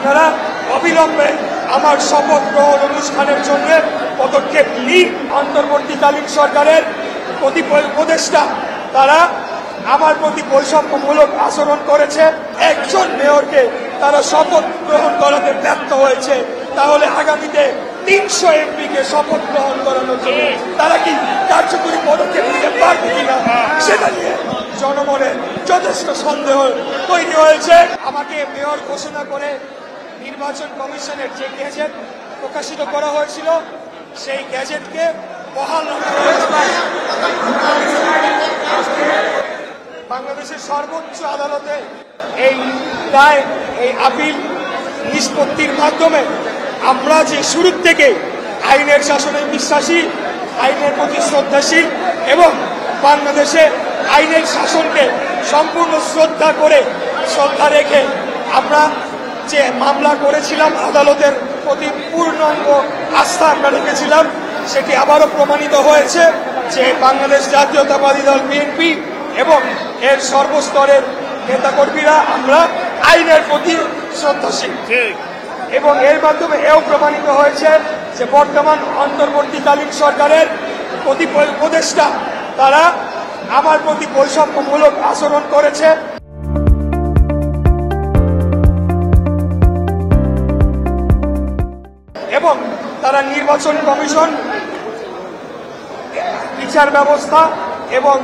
আপনারা অবিলম্বে আমার শপথ গ্রহণ অনুষ্ঠানের জন্য পদক্ষেপ নিন। অন্তর্বর্তীকালীন সরকারের উপদেষ্টা তারা আমার প্রতি বৈষম্যমূলক আচরণ করেছে, একজন মেয়রকে তারা শপথ গ্রহণ করাতে ব্যর্থ হয়েছে, তাহলে আগামীতে ৩০০ এমপিকে শপথ গ্রহণ করানোর জন্য তারা কি কার্যকরী পদক্ষেপ নিতে পারবে কিনা সেটা নিয়ে জনমনে যথেষ্ট সন্দেহ তৈরি হয়েছে। আমাকে মেয়র ঘোষণা করে নির্বাচন কমিশনের যে গেজেট প্রকাশিত করা হয়েছিল সেই গেজেটকে বহাল রাখা হয়েছে। বাংলাদেশের সর্বোচ্চ আদালতে এই রায়, এই আপিল নিষ্পত্তির মাধ্যমে আমরা যে শুরু থেকে আইনের শাসনে বিশ্বাসী, আইনের প্রতি শ্রদ্ধাশীল এবং বাংলাদেশে আইনের শাসনকে সম্পূর্ণ শ্রদ্ধা রেখে আমরা যে মামলা করেছিলাম, আদালতের প্রতি পূর্ণাঙ্গ আস্থা আমরা রেখেছিলাম, সেটি আবারও প্রমাণিত হয়েছে যে বাংলাদেশ জাতীয়তাবাদী দল বিএনপি এবং এর সর্বস্তরের নেতাকর্মীরা আমরা আইনের প্রতি শ্রদ্ধাশীল। এবং এর মাধ্যমে এও প্রমাণিত হয়েছে যে বর্তমান অন্তর্বর্তীকালীন সরকারের উপদেষ্টা তারা আমার প্রতি বৈষম্যমূলক আচরণ করেছে। এবং তারা নির্বাচন কমিশন, বিচার ব্যবস্থা এবং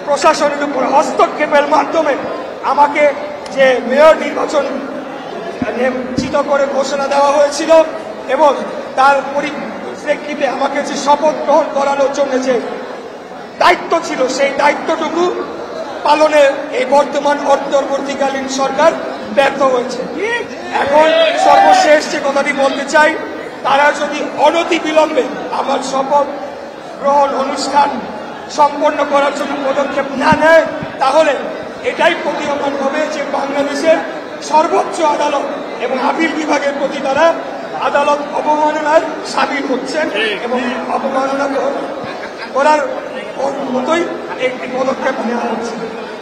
প্রশাসনের উপর হস্তক্ষেপের মাধ্যমে আমাকে যে মেয়র নির্বাচন নিশ্চিত করে ঘোষণা দেওয়া হয়েছিল এবং তার পরিপ্রেক্ষিতে আমাকে যে শপথ গ্রহণ করানোর জন্য যে দায়িত্ব ছিল, সেই দায়িত্বটুকু পালনে এই বর্তমান অন্তর্বর্তীকালীন সরকার ব্যর্থ হয়েছে। এখন সর্বশেষ যে কথাটি বলতে চাই, তারা যদি অনতি বিলম্বে আমার শপথ গ্রহণ অনুষ্ঠান সম্পন্ন করার জন্য পদক্ষেপ না নেয়, তাহলে এটাই প্রতীয়মান হবে যে বাংলাদেশের সর্বোচ্চ আদালত এবং আপিল বিভাগের প্রতি তারা আদালত অবমাননার সামিল হচ্ছেন এবং অবমাননা করার মতোই একটি পদক্ষেপ নেওয়া হচ্ছে।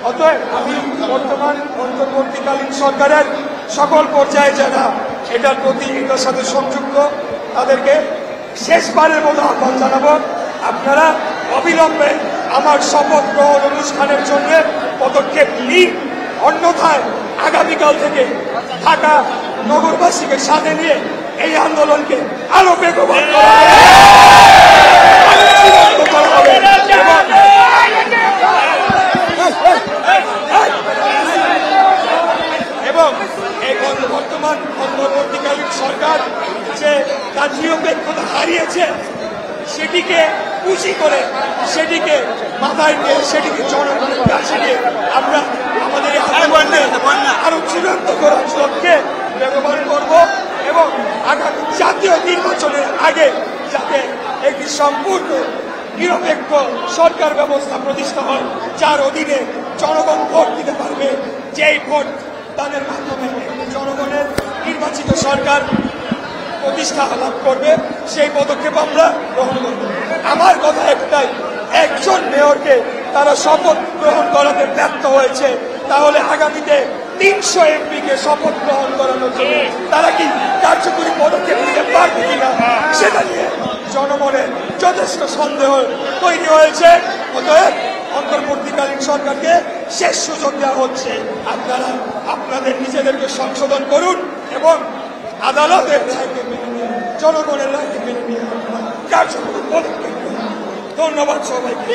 অতএব আমি বর্তমান অন্তর্বর্তীকালীন সরকারের সকল পর্যায়ে যারা এটার প্রতি এটার সাথে সংযুক্ত তাদেরকে শেষবারের মতো আহ্বান জানাবো, আপনারা অবিলম্বে আমার শপথ গ্রহণ অনুষ্ঠানের জন্য পদক্ষেপ নিন। অন্যথায় আগামীকাল থেকে ঢাকা নগরবাসীকে সাথে নিয়ে এই আন্দোলনকে আরো বেগবান করা হবে এবং এই বর্তমান অন্তর্বর্তীকালীন সরকার যে তার নিরপেক্ষতা হারিয়েছে সেটিকে পুঁজি করে, সেটিকে মাথায় নিয়ে, সেটিকে জনগণের কাছে নিয়ে আমরা আমাদের আরো চূড়ান্ত করার লক্ষ্যে ব্যবহার করব এবং আগামী জাতীয় নির্বাচনের আগে যাতে একটি সম্পূর্ণ নিরপেক্ষ সরকার ব্যবস্থা প্রতিষ্ঠা হয়, যার অধীনে জনগণ ভোট দিতে পারবে, যেই ভোট তাদের মাধ্যমে জনগণের নির্বাচিত সরকার প্রতিষ্ঠা লাভ করবে, সেই পদক্ষেপ আমরা গ্রহণ করব। আমার কথা একটাই, একজন মেয়রকে তারা শপথ গ্রহণ করাতে ব্যর্থ হয়েছে, তাহলে আগামীতে ৩০০ এমপিকে শপথ গ্রহণ করানোর জন্য তারা কি কার্যকরী পদক্ষেপ নিতে পারবে কিনা সেটা নিয়ে জনমনে যথেষ্ট সন্দেহ তৈরি হয়েছে। অতএব অন্তর্বর্তীকালীন সরকারকে শেষ সুযোগ দেওয়া হচ্ছে, আপনারা আপনাদের নিজেদেরকে সংশোধন করুন এবং আদালতের রায়কে মেনে নিয়ে, জনগণের রায়কে মেনে নিয়ে কার্যকরী পদক্ষেপ করুন। ধন্যবাদ সবাইকে।